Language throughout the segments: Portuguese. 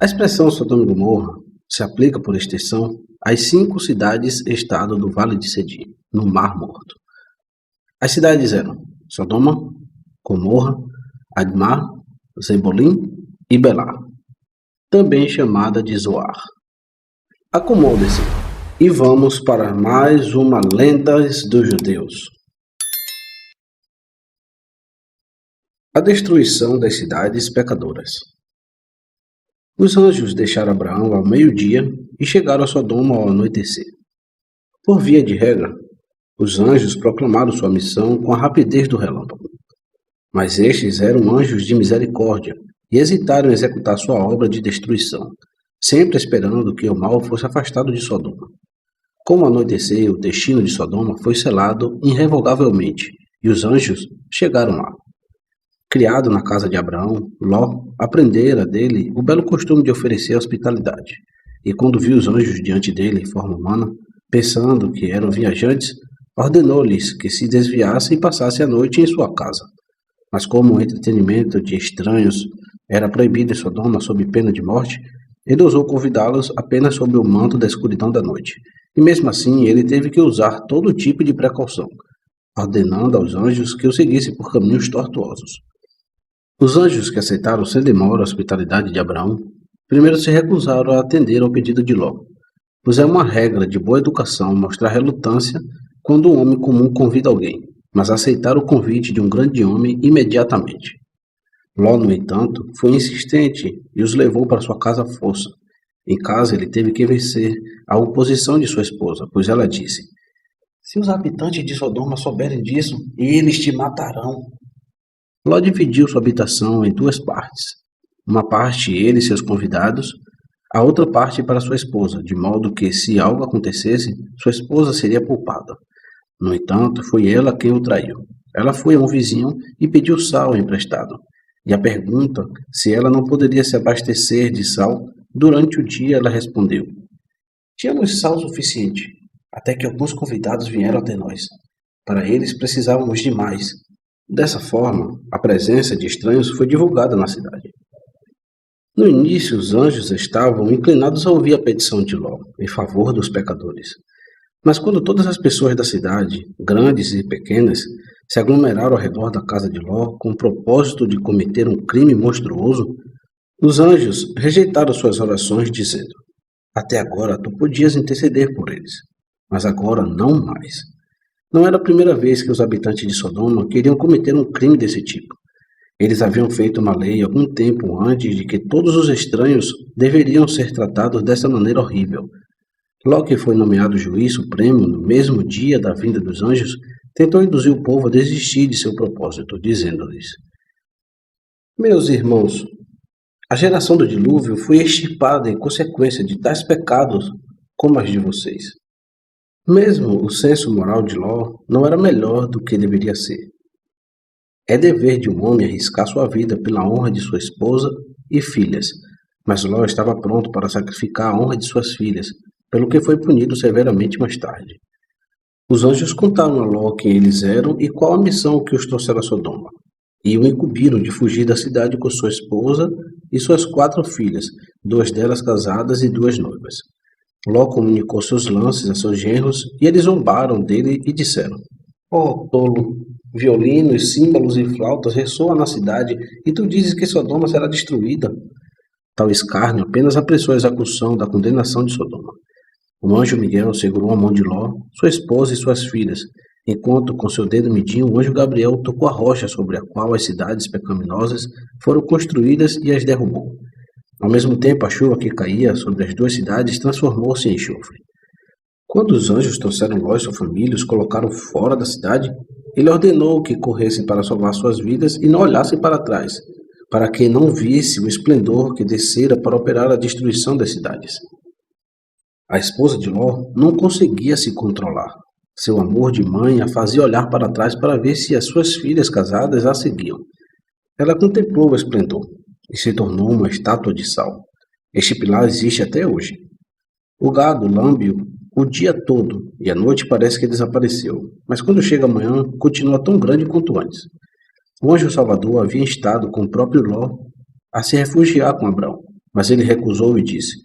A expressão Sodoma e Gomorra se aplica, por extensão, às 5 cidades-estado do Vale de Cedim, no Mar Morto. As cidades eram Sodoma, Gomorra, Admar, Zebolim e Belá, também chamada de Zoar. Acomode-se e vamos para mais uma Lendas dos Judeus. A destruição das cidades pecadoras. Os anjos deixaram Abraão ao meio-dia e chegaram a Sodoma ao anoitecer. Por via de regra, os anjos proclamaram sua missão com a rapidez do relâmpago. Mas estes eram anjos de misericórdia e hesitaram em executar sua obra de destruição, sempre esperando que o mal fosse afastado de Sodoma. Com o anoitecer, o destino de Sodoma foi selado irrevogavelmente, e os anjos chegaram lá. Criado na casa de Abraão, Ló aprendera dele o belo costume de oferecer hospitalidade, e quando viu os anjos diante dele em forma humana, pensando que eram viajantes, ordenou-lhes que se desviassem e passassem a noite em sua casa. Mas como o entretenimento de estranhos era proibido em Sodoma sob pena de morte, ele ousou convidá-los apenas sob o manto da escuridão da noite, e mesmo assim ele teve que usar todo tipo de precaução, ordenando aos anjos que o seguissem por caminhos tortuosos. Os anjos que aceitaram sem demora a hospitalidade de Abraão, primeiro se recusaram a atender ao pedido de Ló, pois é uma regra de boa educação mostrar relutância quando um homem comum convida alguém, mas aceitar o convite de um grande homem imediatamente. Ló, no entanto, foi insistente e os levou para sua casa à força. Em casa ele teve que vencer a oposição de sua esposa, pois ela disse: "Se os habitantes de Sodoma souberem disso, eles te matarão." Ló dividiu sua habitação em 2 partes. Uma parte ele e seus convidados, a outra parte para sua esposa, de modo que, se algo acontecesse, sua esposa seria poupada. No entanto, foi ela quem o traiu. Ela foi a um vizinho e pediu sal emprestado. E a pergunta se ela não poderia se abastecer de sal, durante o dia ela respondeu: "Tínhamos sal suficiente, até que alguns convidados vieram até nós. Para eles precisávamos de mais." Dessa forma, a presença de estranhos foi divulgada na cidade. No início, os anjos estavam inclinados a ouvir a petição de Ló, em favor dos pecadores. Mas quando todas as pessoas da cidade, grandes e pequenas, se aglomeraram ao redor da casa de Ló com o propósito de cometer um crime monstruoso, os anjos rejeitaram suas orações, dizendo: "Até agora tu podias interceder por eles, mas agora não mais." Não era a primeira vez que os habitantes de Sodoma queriam cometer um crime desse tipo. Eles haviam feito uma lei algum tempo antes de que todos os estranhos deveriam ser tratados dessa maneira horrível. Ló, que foi nomeado juiz supremo no mesmo dia da vinda dos anjos, tentou induzir o povo a desistir de seu propósito, dizendo-lhes: "Meus irmãos, a geração do dilúvio foi extirpada em consequência de tais pecados como as de vocês." Mesmo o senso moral de Ló não era melhor do que deveria ser. É dever de um homem arriscar sua vida pela honra de sua esposa e filhas, mas Ló estava pronto para sacrificar a honra de suas filhas, pelo que foi punido severamente mais tarde. Os anjos contaram a Ló quem eles eram e qual a missão que os trouxera a Sodoma, e o incumbiram de fugir da cidade com sua esposa e suas 4 filhas, 2 delas casadas e 2 noivas. Ló comunicou seus lances a seus genros e eles zombaram dele e disseram: "Oh, tolo, violinos, símbolos e flautas ressoam na cidade e tu dizes que Sodoma será destruída." Tal escárnio apenas apressou a execução da condenação de Sodoma. O anjo Miguel segurou a mão de Ló, sua esposa e suas filhas, enquanto com seu dedo midinho o anjo Gabriel tocou a rocha sobre a qual as cidades pecaminosas foram construídas e as derrubou. Ao mesmo tempo, a chuva que caía sobre as 2 cidades transformou-se em enxofre. Quando os anjos trouxeram Ló e sua família e os colocaram fora da cidade, ele ordenou que corressem para salvar suas vidas e não olhassem para trás, para que não visse o esplendor que descera para operar a destruição das cidades. A esposa de Ló não conseguia se controlar. Seu amor de mãe a fazia olhar para trás para ver se as suas filhas casadas a seguiam. Ela contemplou o esplendor e se tornou uma estátua de sal. Este pilar existe até hoje. O gado lambe-o o dia todo e à noite parece que desapareceu, mas quando chega amanhã continua tão grande quanto antes. O anjo Salvador havia instado com o próprio Ló a se refugiar com Abraão, Mas ele recusou e disse: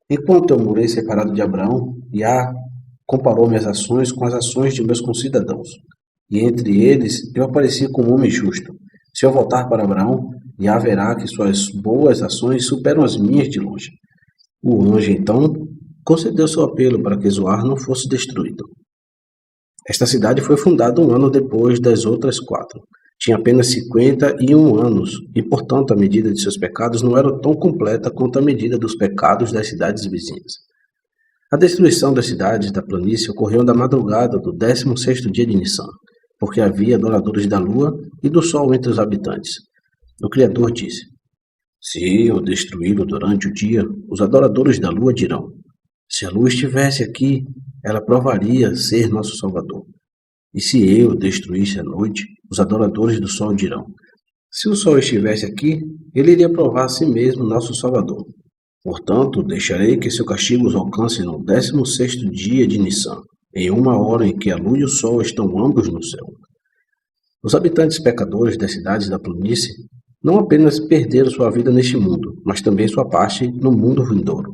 Enquanto eu morei separado de Abraão, Yah comparou minhas ações com as ações de meus concidadãos. E entre eles eu apareci como homem justo. Se eu voltar para Abraão, Yah verá que suas boas ações superam as minhas de longe. O anjo, então, concedeu seu apelo para que Zoar não fosse destruído. Esta cidade foi fundada 1 ano depois das outras 4. Tinha apenas 51 anos e, portanto, a medida de seus pecados não era tão completa quanto a medida dos pecados das cidades vizinhas. A destruição das cidades da planície ocorreu na madrugada do 16º dia de Nissan, porque havia adoradores da lua e do sol entre os habitantes. O Criador disse: Se eu destruí-lo durante o dia, os adoradores da lua dirão: Se a lua estivesse aqui, ela provaria ser nosso Salvador. E se eu destruísse a noite, os adoradores do sol dirão: Se o sol estivesse aqui, ele iria provar a si mesmo nosso Salvador. Portanto, deixarei que seu castigo os alcance no 16º dia de Nissan, em uma hora em que a lua e o sol estão ambos no céu. Os habitantes pecadores das cidades da planície não apenas perderam sua vida neste mundo, mas também sua parte no mundo vindouro.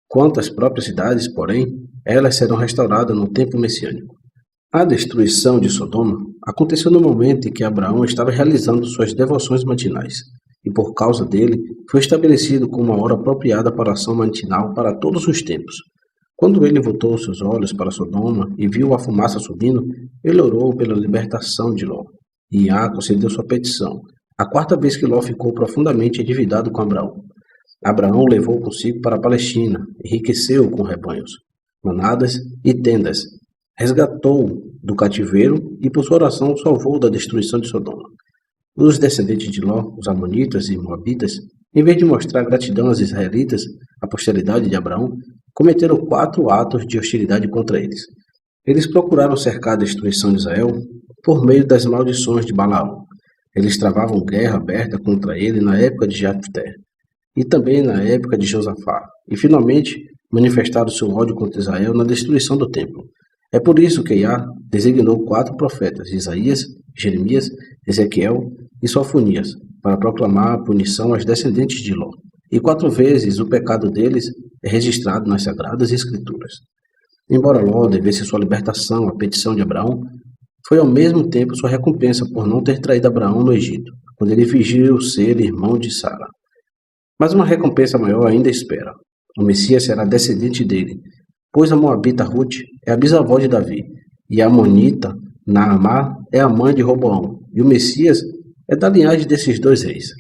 Quanto às próprias cidades, porém, elas serão restauradas no tempo messiânico. A destruição de Sodoma aconteceu no momento em que Abraão estava realizando suas devoções matinais, e por causa dele foi estabelecido como uma hora apropriada para a ação matinal para todos os tempos. Quando ele voltou seus olhos para Sodoma e viu a fumaça subindo, ele orou pela libertação de Ló. E Iá concedeu sua petição, a 4ª vez que Ló ficou profundamente endividado com Abraão. Abraão levou consigo para a Palestina, enriqueceu com rebanhos, manadas e tendas, resgatou do cativeiro e por sua oração salvou da destruição de Sodoma. Os descendentes de Ló, os amonitas e moabitas, em vez de mostrar gratidão aos israelitas, a posteridade de Abraão, cometeram 4 atos de hostilidade contra eles. Eles procuraram cercar a destruição de Israel por meio das maldições de Balaão. Eles travavam guerra aberta contra ele na época de Jefté e também na época de Josafá, e finalmente manifestaram seu ódio contra Israel na destruição do templo. É por isso que Iá designou 4 profetas, Isaías, Jeremias, Ezequiel e Sofonias, para proclamar a punição aos descendentes de Ló. E 4 vezes o pecado deles é registrado nas Sagradas Escrituras. Embora Ló devesse sua libertação à petição de Abraão, foi ao mesmo tempo sua recompensa por não ter traído Abraão no Egito, quando ele fingiu ser irmão de Sara. Mas uma recompensa maior ainda espera. O Messias será descendente dele, pois a moabita Ruth é a bisavó de Davi, e a amonita Naamá é a mãe de Roboão, e o Messias é da linhagem desses 2 reis.